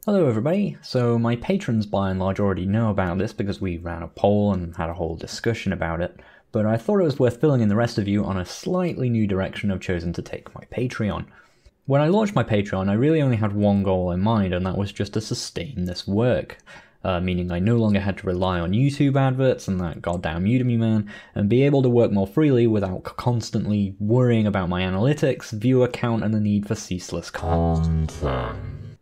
Hello everybody. So my patrons by and large already know about this because we ran a poll and had a whole discussion about it, but I thought it was worth filling in the rest of you on a slightly new direction I've chosen to take my Patreon. When I launched my Patreon, I really only had one goal in mind, and that was just to sustain this work. Meaning I no longer had to rely on YouTube adverts and that goddamn Udemy man, and be able to work more freely without constantly worrying about my analytics, viewer count, and the need for ceaseless content.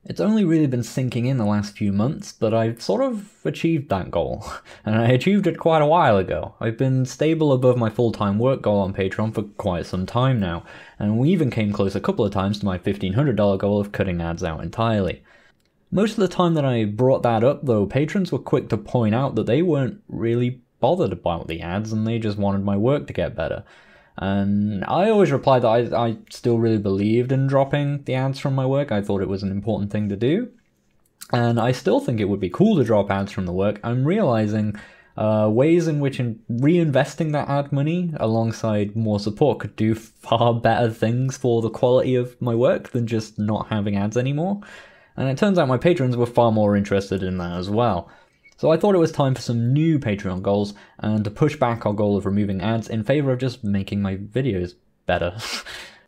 It's only really been sinking in the last few months, but I've sort of achieved that goal, and I achieved it quite a while ago. I've been stable above my full-time work goal on Patreon for quite some time now, and we even came close a couple of times to my $1,500 goal of cutting ads out entirely. Most of the time that I brought that up, though, patrons were quick to point out that they weren't really bothered about the ads and they just wanted my work to get better. And I always replied that I still really believed in dropping the ads from my work. I thought it was an important thing to do. And I still think it would be cool to drop ads from the work. I'm realizing ways in which reinvesting that ad money alongside more support could do far better things for the quality of my work than just not having ads anymore. And it turns out my patrons were far more interested in that as well. So I thought it was time for some new Patreon goals and to push back our goal of removing ads in favor of just making my videos better.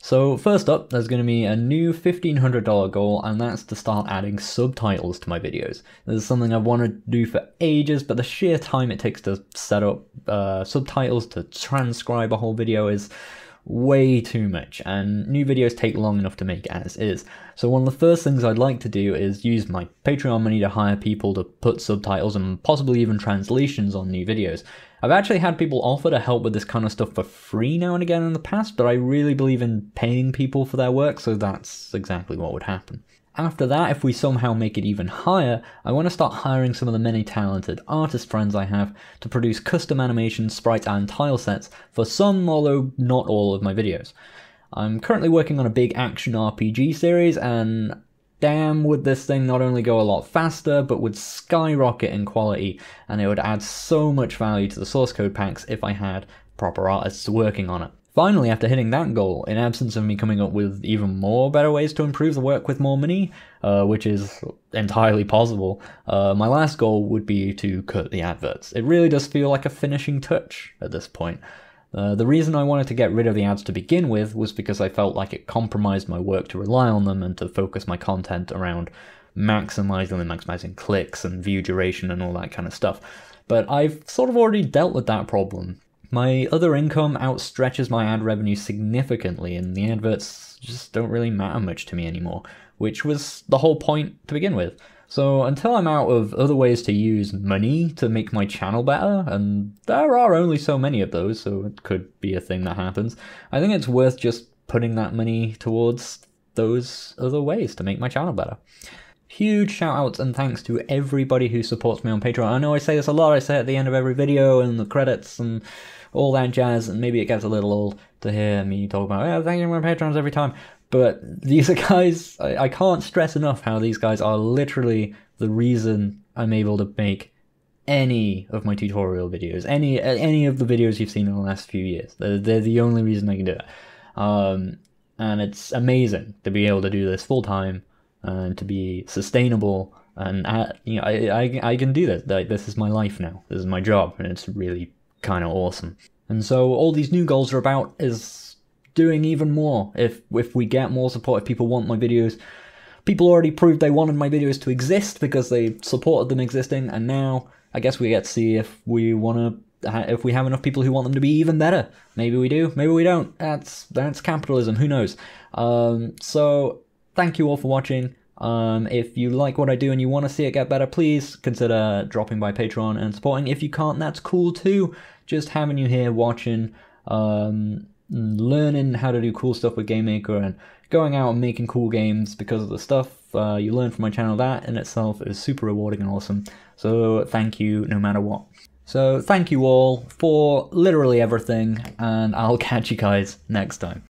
So first up, there's going to be a new $1,500 goal, and that's to start adding subtitles to my videos. This is something I've wanted to do for ages, but the sheer time it takes to set up subtitles, to transcribe a whole video is way too much, and new videos take long enough to make as is. So one of the first things I'd like to do is use my Patreon money to hire people to put subtitles and possibly even translations on new videos. I've actually had people offer to help with this kind of stuff for free now and again in the past, but I really believe in paying people for their work, so that's exactly what would happen. After that, if we somehow make it even higher, I want to start hiring some of the many talented artist friends I have to produce custom animations, sprites, and tile sets for some, although not all, of my videos. I'm currently working on a big action RPG series, and damn would this thing not only go a lot faster, but would skyrocket in quality, and it would add so much value to the source code packs if I had proper artists working on it. Finally, after hitting that goal, in absence of me coming up with even more better ways to improve the work with more money, which is entirely possible, my last goal would be to cut the adverts. It really does feel like a finishing touch at this point. The reason I wanted to get rid of the ads to begin with was because I felt like it compromised my work to rely on them and to focus my content around maximizing them, maximizing clicks and view duration and all that kind of stuff. But I've sort of already dealt with that problem. My other income outstretches my ad revenue significantly, and the adverts just don't really matter much to me anymore, which was the whole point to begin with. So until I'm out of other ways to use money to make my channel better, and there are only so many of those, so it could be a thing that happens, I think it's worth just putting that money towards those other ways to make my channel better. Huge shout outs and thanks to everybody who supports me on Patreon. I know I say this a lot, I say it at the end of every video and the credits and all that jazz, and maybe it gets a little old to hear me talk about, oh, thank you for my patrons every time. But these are guys, I can't stress enough how these guys are literally the reason I'm able to make any of my tutorial videos, any of the videos you've seen in the last few years. They're the only reason I can do it. And it's amazing to be able to do this full time and to be sustainable, and you know, I can do this. This is my life now. This is my job, and it's really kind of awesome. And so all these new goals are about is doing even more. If we get more support, if people want my videos, people already proved they wanted my videos to exist because they supported them existing, and now I guess we get to see if we if we have enough people who want them to be even better. Maybe we do, maybe we don't. That's capitalism, who knows. So thank you all for watching. If you like what I do and you want to see it get better, please consider dropping by Patreon and supporting. If you can't, that's cool too. Just having you here watching, learning how to do cool stuff with GameMaker and going out and making cool games because of the stuff you learn from my channel, that in itself is super rewarding and awesome. So thank you no matter what. So thank you all for literally everything, and I'll catch you guys next time.